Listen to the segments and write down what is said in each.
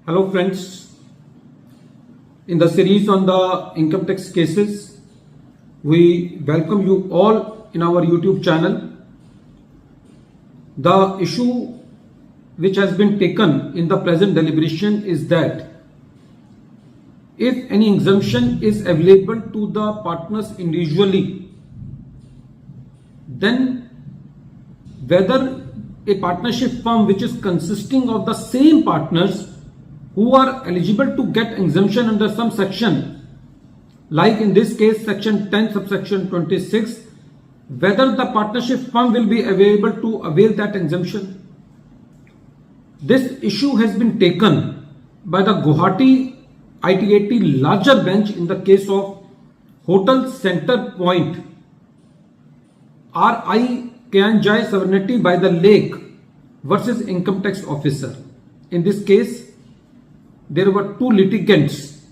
Hello friends, in the series on the income tax cases, we welcome you all in our YouTube channel. The issue which has been taken in the present deliberation is that if any exemption is available to the partners individually, then whether a partnership firm which is consisting of the same partners who are eligible to get exemption under some section, like in this case section 10 subsection 26, whether the partnership firm will be able to avail that exemption. This issue has been taken by the Guwahati ITAT larger bench in the case of Hotel Center Point RI-KYNJAI Serenity by the Lake versus Income Tax Officer. In this case, there were two litigants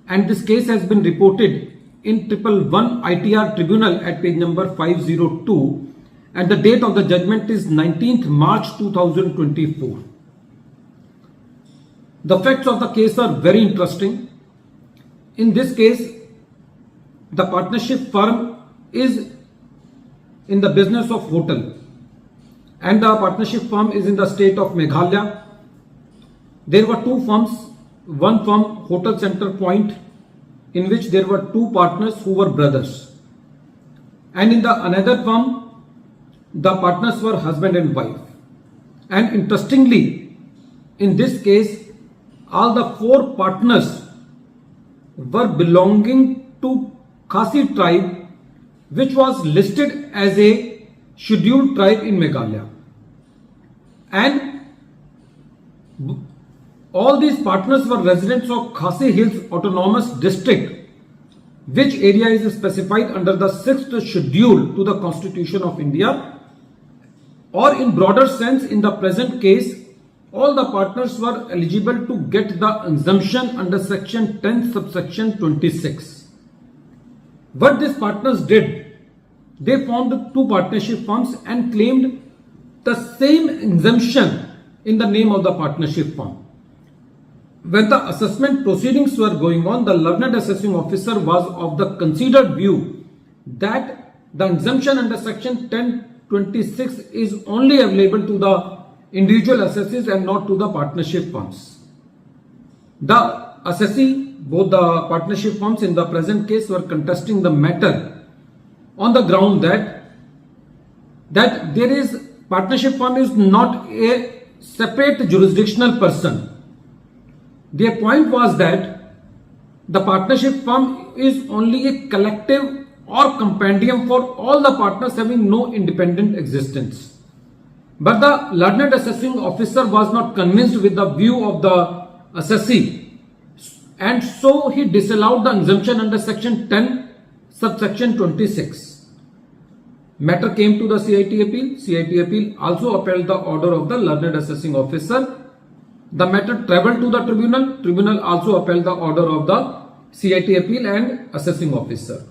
and this case has been reported in 111 ITR Tribunal at page number 502 and the date of the judgment is 19th March 2024. The facts of the case are very interesting. In this case, the partnership firm is in the business of hotel and the partnership firm is in the state of Meghalaya. There were two firms, one firm Hotel Center Point in which there were two partners who were brothers, and in the another firm the partners were husband and wife. And interestingly, in this case all the four partners were belonging to Khasi tribe, which was listed as a scheduled tribe in Meghalaya, and all these partners were residents of Khasi Hills Autonomous District, which area is specified under the 6th schedule to the Constitution of India, or in broader sense in the present case all the partners were eligible to get the exemption under section 10 subsection 26. What these partners did, they formed two partnership firms and claimed the same exemption in the name of the partnership firm. When the assessment proceedings were going on, the learned assessing officer was of the considered view that the exemption under section 1026 is only available to the individual assessees and not to the partnership firms. The assessee, both the partnership firms in the present case, were contesting the matter on the ground that there is partnership firm is not a separate jurisdictional person. Their point was that the partnership firm is only a collective or compendium for all the partners having no independent existence. But the learned assessing officer was not convinced with the view of the assessee, and so he disallowed the exemption under section 10 subsection 26. Matter came to the CIT appeal. CIT appeal also upheld the order of the learned assessing officer. The matter travelled to the tribunal. Tribunal also upheld the order of the CIT appeal and assessing officer.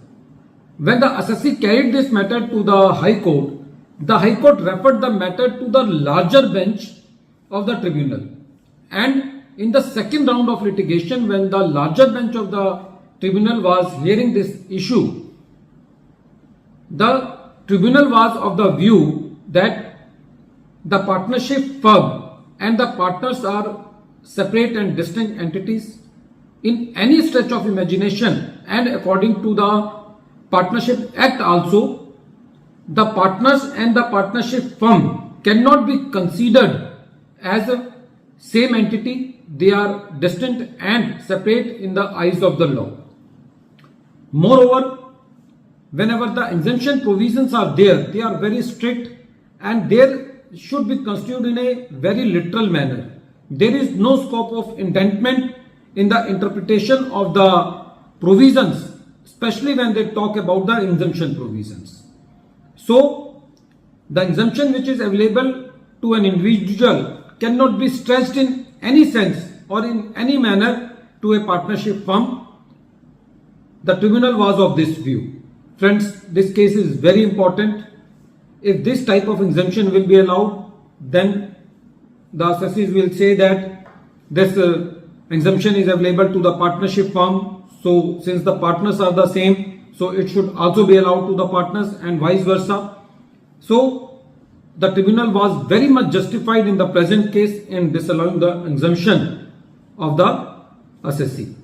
When the assessee carried this matter to the High Court, the High Court referred the matter to the larger bench of the tribunal. And in the second round of litigation, when the larger bench of the tribunal was hearing this issue, the tribunal was of the view that the partnership firm and the partners are separate and distinct entities in any stretch of imagination, and according to the Partnership Act also, the partners and the partnership firm cannot be considered as a same entity. They are distinct and separate in the eyes of the law. Moreover, whenever the exemption provisions are there, they are very strict and there should be construed in a very literal manner. There is no scope of indentment in the interpretation of the provisions, especially when they talk about the exemption provisions. So, the exemption which is available to an individual cannot be stretched in any sense or in any manner to a partnership firm. The tribunal was of this view. Friends, this case is very important. If this type of exemption will be allowed, then the assessees will say that this exemption is available to the partnership firm. So since the partners are the same, so it should also be allowed to the partners and vice versa. So the tribunal was very much justified in the present case in disallowing the exemption of the assessee.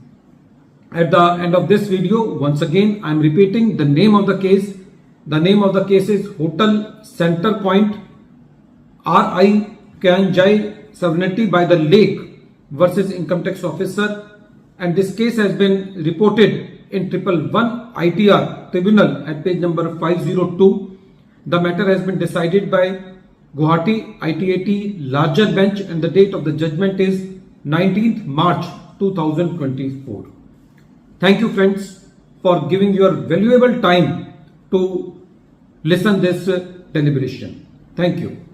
At the end of this video, once again I am repeating the name of the case. The name of the case is Hotel Center Point RI-KYNJAI Serenity by the Lake versus Income Tax Officer, and this case has been reported in 111 ITR Tribunal at page number 502. The matter has been decided by Guwahati ITAT larger bench and the date of the judgment is 19th March 2024. Thank you friends for giving your valuable time to listen this deliberation. Thank you.